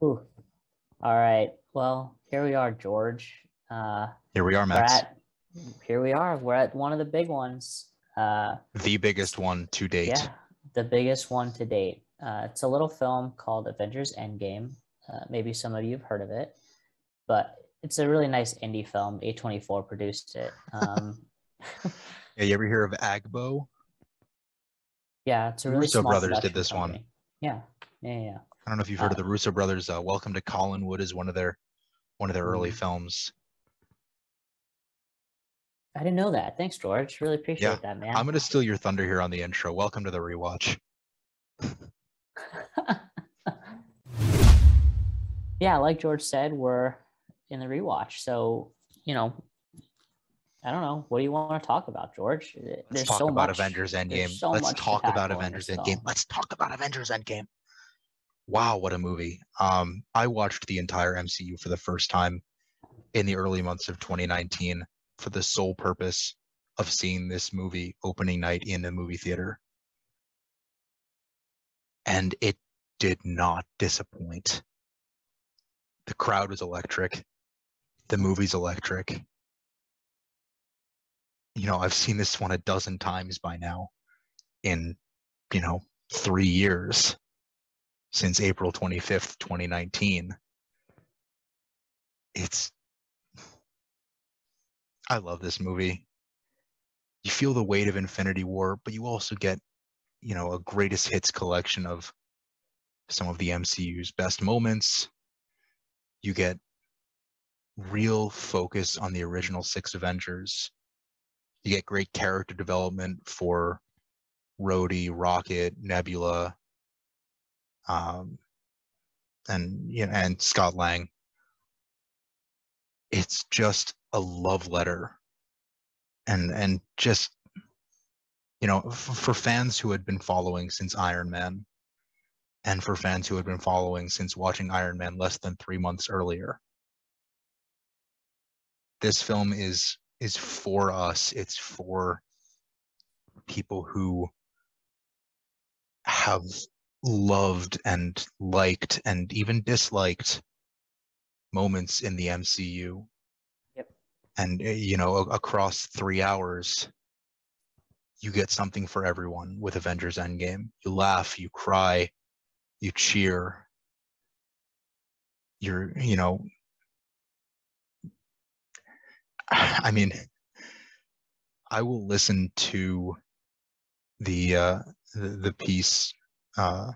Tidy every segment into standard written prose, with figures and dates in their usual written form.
Ooh. All right. Well, here we are, George. Here we are, We're Max. at here we are. We're at one of the big ones. The biggest one to date. Yeah, the biggest one to date. It's a little film called Avengers Endgame. Maybe some of you have heard of it, but it's a really nice indie film. A24 produced it. Yeah, you ever hear of Agbo? Yeah, it's a The really Russo small brothers did production this one. company. Yeah, yeah, yeah. I don't know if you've heard of Uh, the Russo brothers. Welcome to Collinwood is one of their early hmm. films. I didn't know that. Thanks, George. Really Yeah, appreciate that, I'm man. gonna steal your thunder here on the intro. Welcome to the rewatch. Yeah, like George said, we're in the rewatch. So, you know, I don't know. What do you want to talk about, George? Let's talk about Avengers There's Endgame. so Let's much to talk about tackle in Avengers this Endgame. film. Let's talk about Avengers Endgame. Wow, what a movie. I watched the entire MCU for the first time in the early months of 2019 for the sole purpose of seeing this movie opening night in the movie theater. And it did not disappoint. The crowd was electric. The movie's electric. I've seen this one a dozen times by now in, 3 years since April 25th, 2019. It's, I love this movie. You feel the weight of Infinity War, but you also get, a greatest hits collection of some of the MCU's best moments. You get real focus on the original six Avengers. You get great character development for Rhodey, Rocket, Nebula, um, and Scott Lang. It's just a love letter, and just for fans who had been following since Iron Man, and for fans who had been following since watching Iron Man less than 3 months earlier. This film is for us. It's for people who have loved and liked and even disliked moments in the MCU. Yep. And, across 3 hours, you get something for everyone with Avengers Endgame. You laugh, you cry, you cheer. You're, I mean, I will listen to the piece, uh,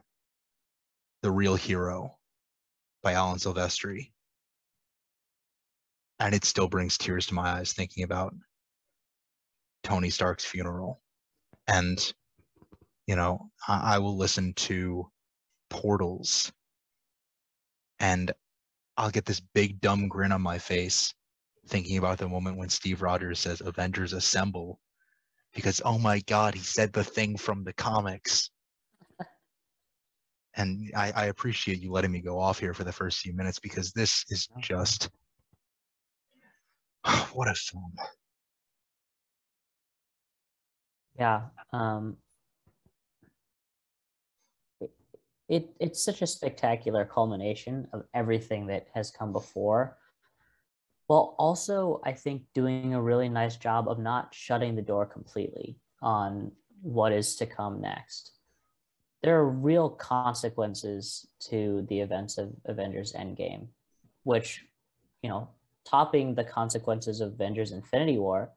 The Real Hero by Alan Silvestri, and it still brings tears to my eyes thinking about Tony Stark's funeral. And, I will listen to Portals, and I'll get this big dumb grin on my face thinking about the moment when Steve Rogers says Avengers Assemble, because, oh my God, he said the thing from the comics. And I appreciate you letting me go off here for the first few minutes, because this is just, what a film. Yeah. It's such a spectacular culmination of everything that has come before. Well, also, I think doing a really nice job of not shutting the door completely on what is to come next. There are real consequences to the events of Avengers Endgame, which, topping the consequences of Avengers Infinity War,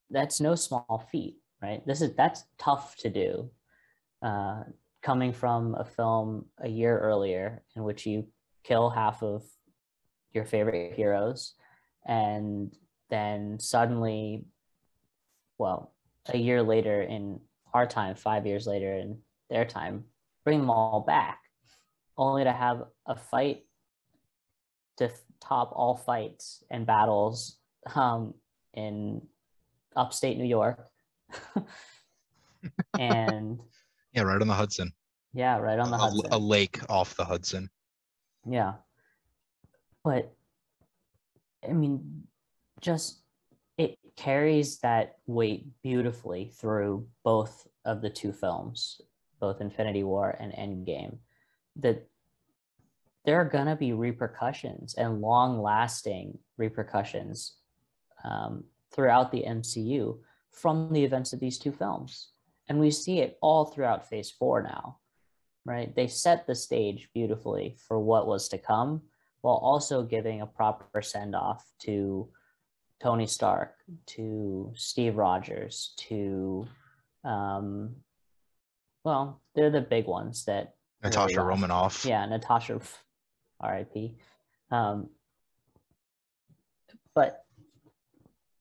that's no small feat, right? That's tough to do. Uh, Coming from a film a year earlier in which you kill half of your favorite heroes, and then suddenly, well, a year later in our time, 5 years later in their time, bring them all back, only to have a fight to top all fights and battles in upstate New York. And Yeah, right on the Hudson. yeah, right on the A Hudson. lake off the Hudson. Yeah. But I mean, just it carries that weight beautifully through both of the two films, both Infinity War and Endgame. That there are going to be repercussions and long-lasting repercussions throughout the MCU from the events of these two films. And we see it all throughout Phase 4 now, right? They set the stage beautifully for what was to come, while also giving a proper send-off to Tony Stark, to Steve Rogers, to, well, they're the big ones that Natasha really Romanoff. Yeah, Natasha, R.I.P. But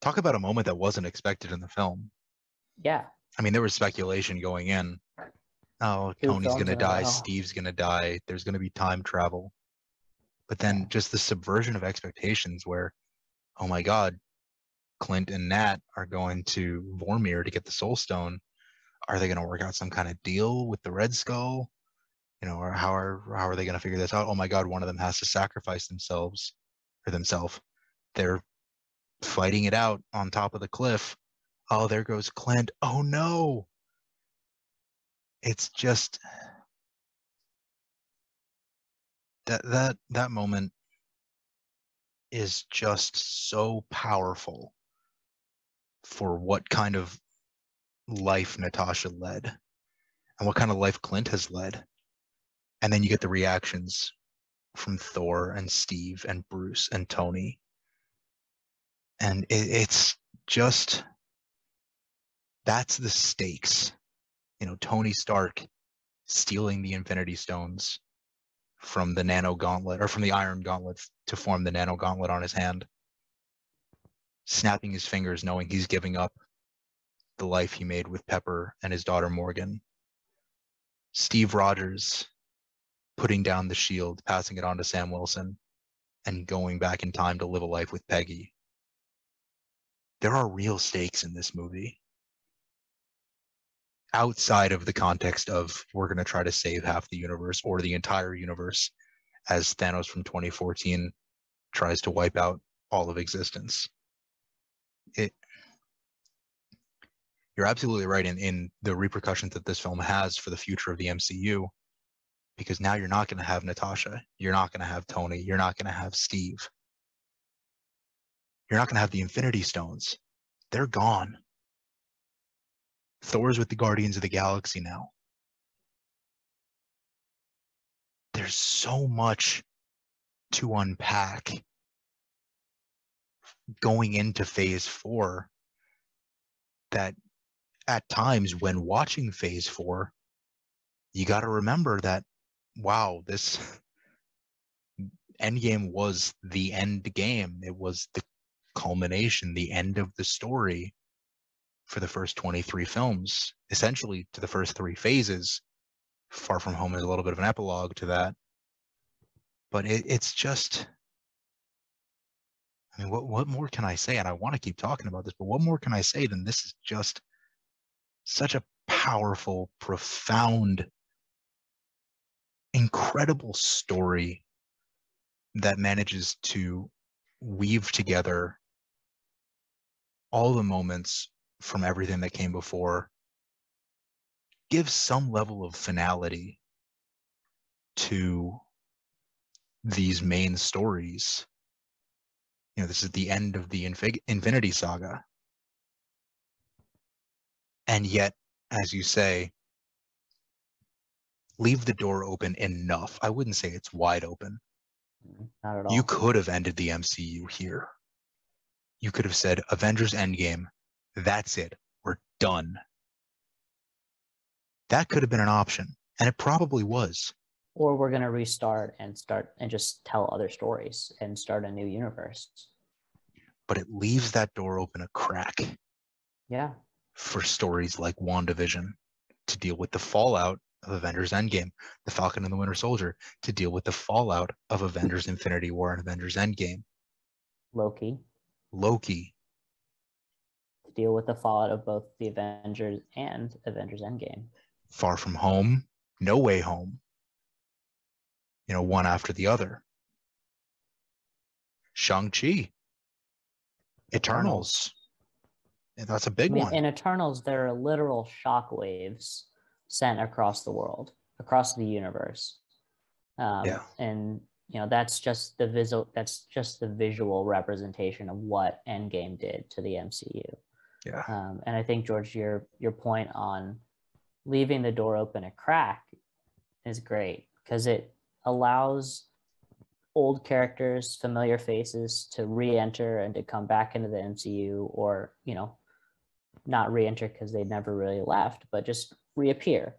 talk about a moment that wasn't expected in the film. Yeah. I mean, there was speculation going in. Oh, Tony's going to die. Steve's going to die. There's going to be time travel. But then just the subversion of expectations where, oh my God, Clint and Nat are going to Vormir to get the Soul Stone. Are they going to work out some kind of deal with the Red Skull? You know, or how are they going to figure this out? Oh my God, one of them has to sacrifice themselves. They're fighting it out on top of the cliff. Oh, there goes Clint. Oh no. It's just that moment is just so powerful for what kind of life Natasha led and what kind of life Clint has led. And then you get the reactions from Thor and Steve and Bruce and Tony. And it's just, that's the stakes. You know, Tony Stark stealing the Infinity Stones from the Nano Gauntlet, or from the Iron Gauntlet to form the Nano Gauntlet on his hand. Snapping his fingers knowing he's giving up the life he made with Pepper and his daughter Morgan. Steve Rogers putting down the shield, passing it on to Sam Wilson, and going back in time to live a life with Peggy. There are real stakes in this movie. Outside of the context of we're going to try to save half the universe or the entire universe as Thanos from 2014 tries to wipe out all of existence. You're absolutely right in the repercussions that this film has for the future of the MCU, because now you're not going to have Natasha, you're not going to have Tony, you're not going to have Steve. You're not going to have the Infinity Stones. They're gone. Thor's with the Guardians of the Galaxy now. There's so much to unpack going into Phase 4 that at times when watching Phase 4, you got to remember that, wow, this Endgame was the end game. It was the culmination, the end of the story for the first 23 films, essentially to the first 3 phases. Far From Home is a little bit of an epilogue to that. But it's just, I mean, what more can I say? And I want to keep talking about this, but what more can I say than this is just such a powerful, profound, incredible story that manages to weave together all the moments from everything that came before, give some level of finality to these main stories. You know, this is the end of the Infinity Saga. And yet, as you say, leave the door open enough. I wouldn't say it's wide open. Not at all. You could have ended the MCU here. You could have said, Avengers Endgame, that's it. We're done. That could have been an option, and it probably was. Or we're going to restart and just tell other stories and start a new universe. But it leaves that door open a crack. Yeah. For stories like WandaVision to deal with the fallout of Avengers Endgame, The Falcon and the Winter Soldier to deal with the fallout of Avengers Infinity War and Avengers Endgame. Loki. To deal with the fallout of both the Avengers and Avengers Endgame. Far From Home, No Way Home. You know, one after the other. Shang-Chi. Eternals. That's a big one. In Eternals, there are literal shockwaves sent across the world, across the universe. And that's just the visual representation of what Endgame did to the MCU. Yeah. And I think, George, your point on leaving the door open a crack is great, because it allows old characters, familiar faces, to re-enter and to come back into the MCU, or not re-enter because they never really left, but just reappear,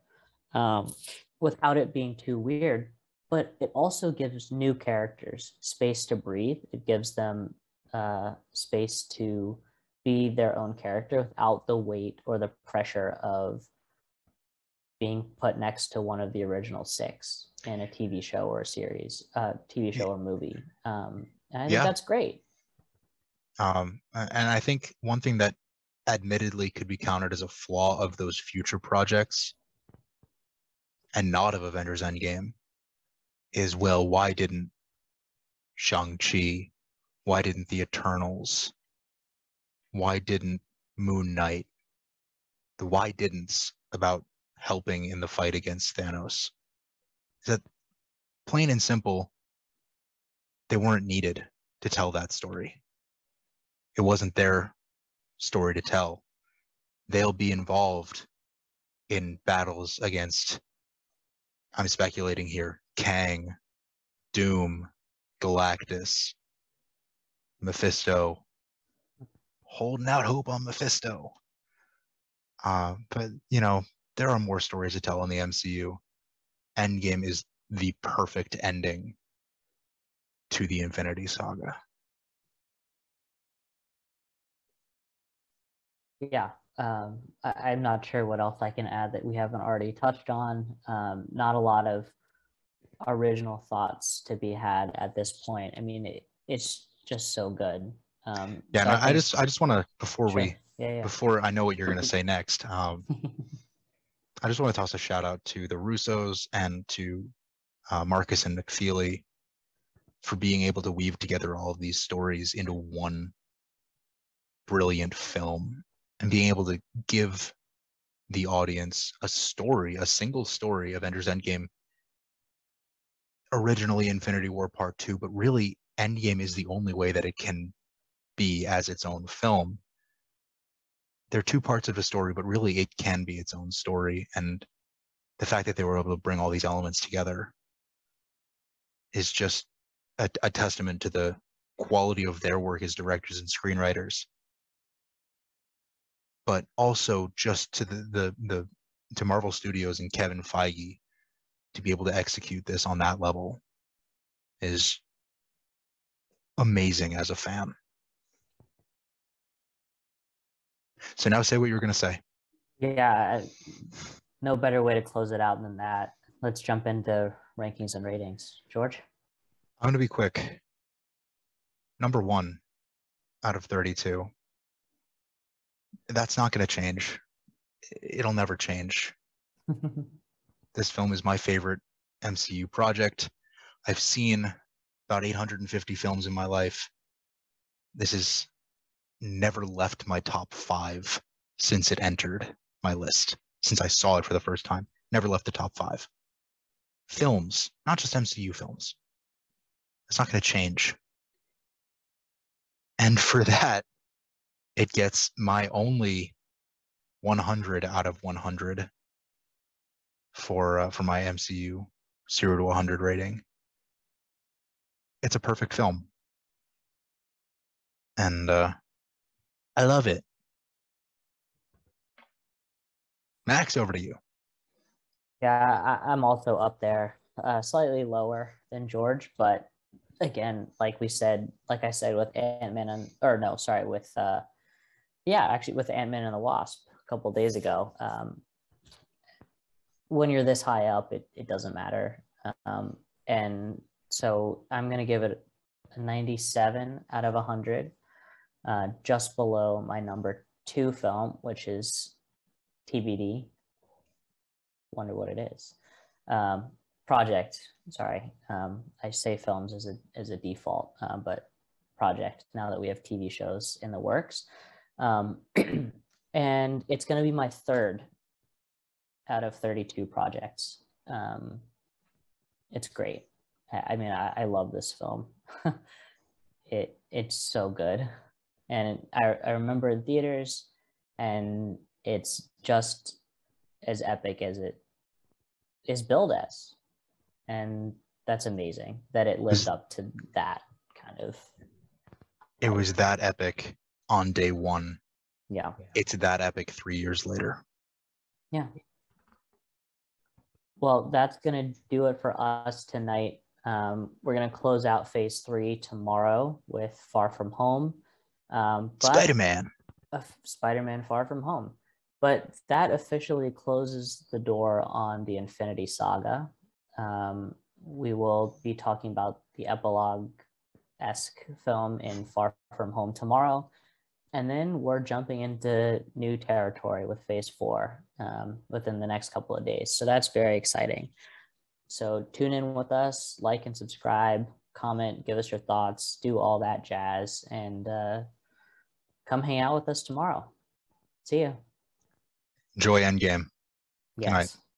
without it being too weird. But it also gives new characters space to breathe. It gives them space to be their own character without the weight or the pressure of being put next to one of the original six in a TV show or a series, TV show or movie. And I think that's great. And I think one thing that admittedly could be counted as a flaw of those future projects, and not of Avengers Endgame, is, well, why didn't Shang-Chi, why didn't the Eternals, why didn't Moon Knight, the why didn'ts about helping in the fight against Thanos? That, plain and simple, they weren't needed to tell that story. It wasn't their story to tell. They'll be involved in battles against, I'm speculating here, Kang, Doom, Galactus, Mephisto, holding out hope on Mephisto. But there are more stories to tell in the MCU. Endgame is the perfect ending to the Infinity Saga. Yeah. I'm not sure what else I can add that we haven't already touched on. Not a lot of original thoughts to be had at this point. I mean, it's just so good. Yeah, so and I just want to, before I know what you're going to say next, I just want to toss a shout out to the Russos and to Marcus and McFeely for being able to weave together all of these stories into one brilliant film, and being able to give the audience a single story, Avengers Endgame, originally Infinity War Part 2, but really Endgame is the only way that it can be as its own film. There are two parts of the story, but really it can be its own story. And the fact that they were able to bring all these elements together is just a testament to the quality of their work as directors and screenwriters, but also just to to Marvel Studios and Kevin Feige to be able to execute this on that level is amazing as a fan. So now say what you were going to say. Yeah, no better way to close it out than that. Let's jump into rankings and ratings. George? I'm going to be quick. Number 1 out of 32. That's not going to change. It'll never change. This film is my favorite MCU project. I've seen about 850 films in my life. This has never left my top 5 since it entered my list, since I saw it for the first time. Never left the top 5. Films, not just MCU films. It's not going to change. And for that, it gets my only 100 out of 100 for my MCU 0 to 100 rating. It's a perfect film. And I love it. Max, over to you. Yeah, I'm also up there, slightly lower than George, but again, like I said with Ant-Man with Ant-Man and the Wasp a couple days ago, when you're this high up, it doesn't matter. And so I'm going to give it a 97 out of 100, just below my number 2 film, which is TBD. Wonder what it is. Project. Sorry, I say films as a default, but Project. Now that we have TV shows in the works, and it's going to be my 3rd out of 32 projects. It's great. I mean, I love this film. It's so good, and I remember in theaters, and it's just as epic as it is billed as, and that's amazing that it lived up to that kind of It was hype. that epic on day one. Yeah. It's that epic 3 years later. Yeah. Well, that's going to do it for us tonight. We're going to close out phase 3 tomorrow with Far From Home. Spider-Man. Spider-Man Far From Home. But that officially closes the door on the Infinity Saga. We will be talking about the epilogue-esque film in Far From Home tomorrow. And then we're jumping into new territory with phase 4 within the next couple of days. So that's very exciting. So tune in with us, like and subscribe, comment, give us your thoughts, do all that jazz, and come hang out with us tomorrow. See you. Enjoy Endgame. Good night. Yes.